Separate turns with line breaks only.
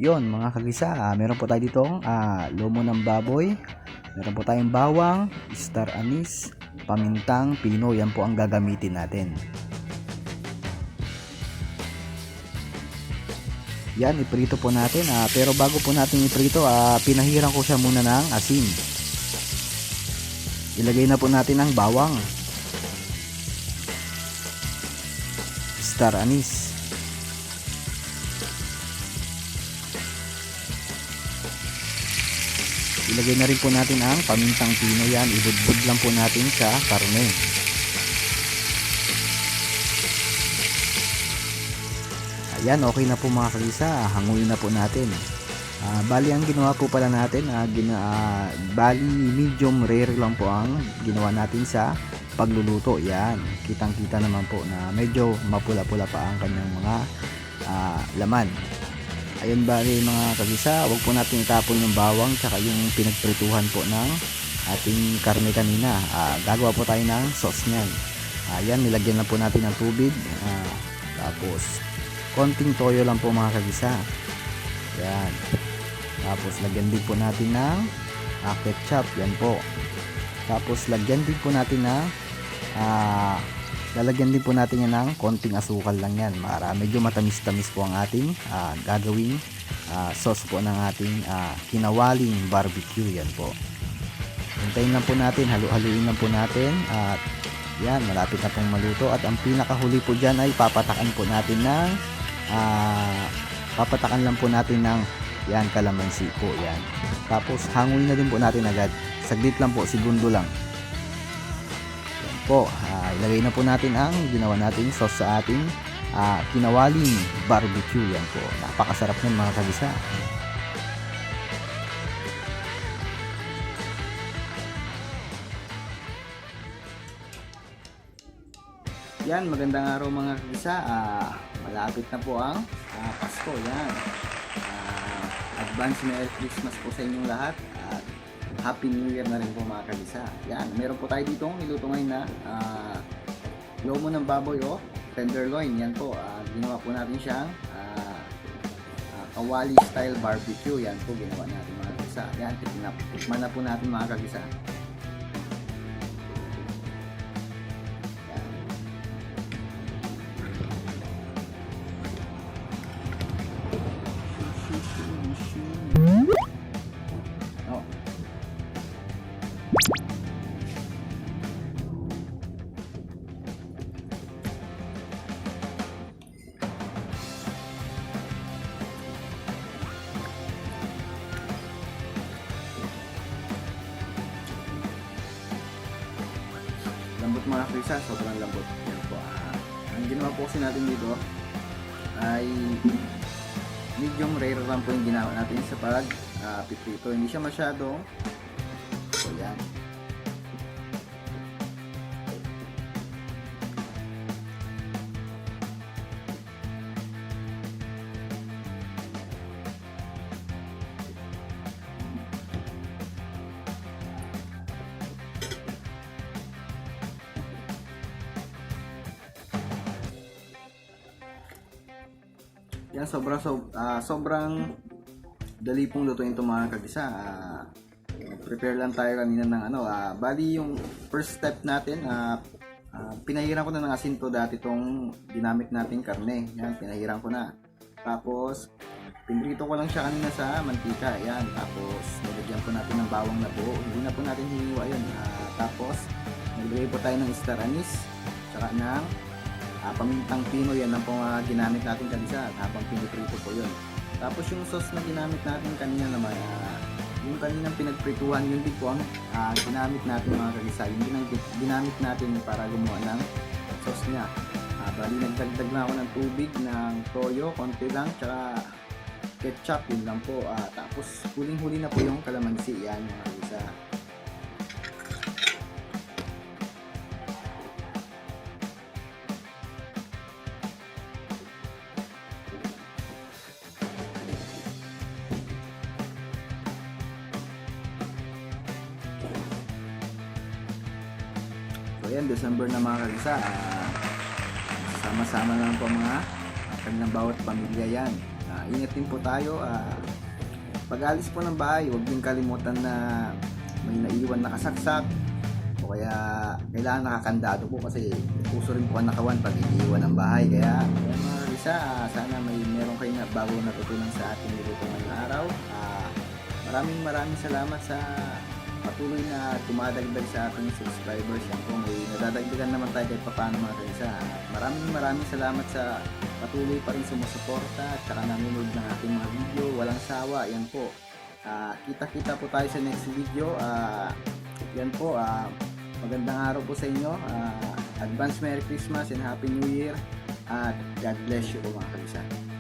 Yon mga kagisa, meron po tayo ditong lomo ng baboy. Meron po tayong bawang, star anise, pamintang pino. Yan po ang gagamitin natin. Yan, iprito po natin. Pero bago po natin iprito, pinahiran ko siya muna ng asin. Ilagay na po natin ang bawang, star anise, ilagay na rin po natin ang pamintang pino. Yan, ibudbud lang po natin sa karne. Ayan, okay na po mga kagisa. Hanguin na po natin. Bali ang ginawa po pala natin, bali medium rare lang po ang ginawa natin sa pagluluto. Yan, kitang kita naman po na medyo mapula-pula pa ang kanyang mga laman. Ayun, bali mga kagisa, wag po natin itapon yung bawang tsaka yung pinagprituhan po ng ating karne kanina. Gagawa po tayo ng sauce nyan. Ayan, nilagyan lang po natin ng tubig. Tapos konting toyo lang po mga kagisa. Yan. Tapos lagyan din po natin ng ketchup. Yan po. Tapos lagyan din po natin ng lalagyan din po natin yan ng konting asukal lang yan para medyo matamis-tamis po ang ating gagawing sauce po ng ating kinawaling barbecue. Yan po. Hintayin lang po natin, halu-haluin lang po natin at yan, malapit na pong maluto. At ang pinakahuli po dyan ay papatakan po natin ng papatakan lang po natin ng yan, kalamansi po. Yan. Tapos hanguin na din po natin agad. Saglit lang po, segundo lang. Yan po. Ilagay na po natin ang ginawa nating sauce sa ating kinawaling barbecue. Yan po. Napakasarap ng mga kagisa. Yan, magandang araw mga kagisa. Malapit na po ang Pasko. Yan. Advance Merry Christmas po sa inyong lahat. At Happy New Year na rin po mga kagisa. Yan, meron po tayo dito niluto ngayon na lomo ng baboy o tenderloin. Yan po, ginawa po natin siyang kawali style barbecue. Yan po ginawa natin mga kagisa. Yan, tikman na po natin mga kagisa. Lambot mga kagisa, sobrang lambot. Yan po. Ang ginawa po kasi natin dito ay medium rare lang po yung ginawa natin sa pagpiprito. Hindi siya masyadong so yan. Yan, sobrang dali pong lutuin ito mga kagisa. Prepare lang tayo kanina ng bali yung first step natin, pinahiran ko na ng asin to dati itong ginamit natin karne. Yan, pinahiran ko na. Tapos pinrito ko lang siya kanina sa mantika. Yan, tapos nilagyan po natin ng bawang na buo. Hindi na po natin hiniwa yun. Tapos naglagay po tayo ng star anise tsaka ng pamintang pino. Yan lang po ginamit natin kanisa habang piniprito po yun. Tapos yung sauce na ginamit natin kanina naman, yung kaninang pinagprituhan, yun din po ang ginamit natin mga kagisa. Yung ginamit natin para gumawa ng sauce niya. Bali nagdagdag na ako ng tubig, ng toyo, konti lang, tsaka ketchup, yun lang po. Tapos huling-huli na po yung kalamansi. Yan mga kagisa. So ayan, December na mga kagisa. Sama-sama lang po mga kanilang bawat pamilya yan. ingat din po tayo. Pag-alis po ng bahay, huwag din kalimutan na may naiwan na kasaksak o kaya kailangan nakakandado po kasi puso rin po ang nakawan pag iniiwan ng bahay. Kaya mga isa, sana may meron kayo na bago natutunan sa ating niluto ngayong araw. Maraming salamat sa patuloy na dumadagdag sa ating subscribers. Yan po, may nadadagdagan naman tayo kahit paano mga kaisa. Maraming salamat sa patuloy pa rin sumusuporta at saka nanonood ng ating mga video. Walang sawa. Yan po. Kita-kita po tayo sa next video. Yan po. Magandang araw po sa inyo. Advance Merry Christmas and Happy New Year. At God bless you po mga kaisa.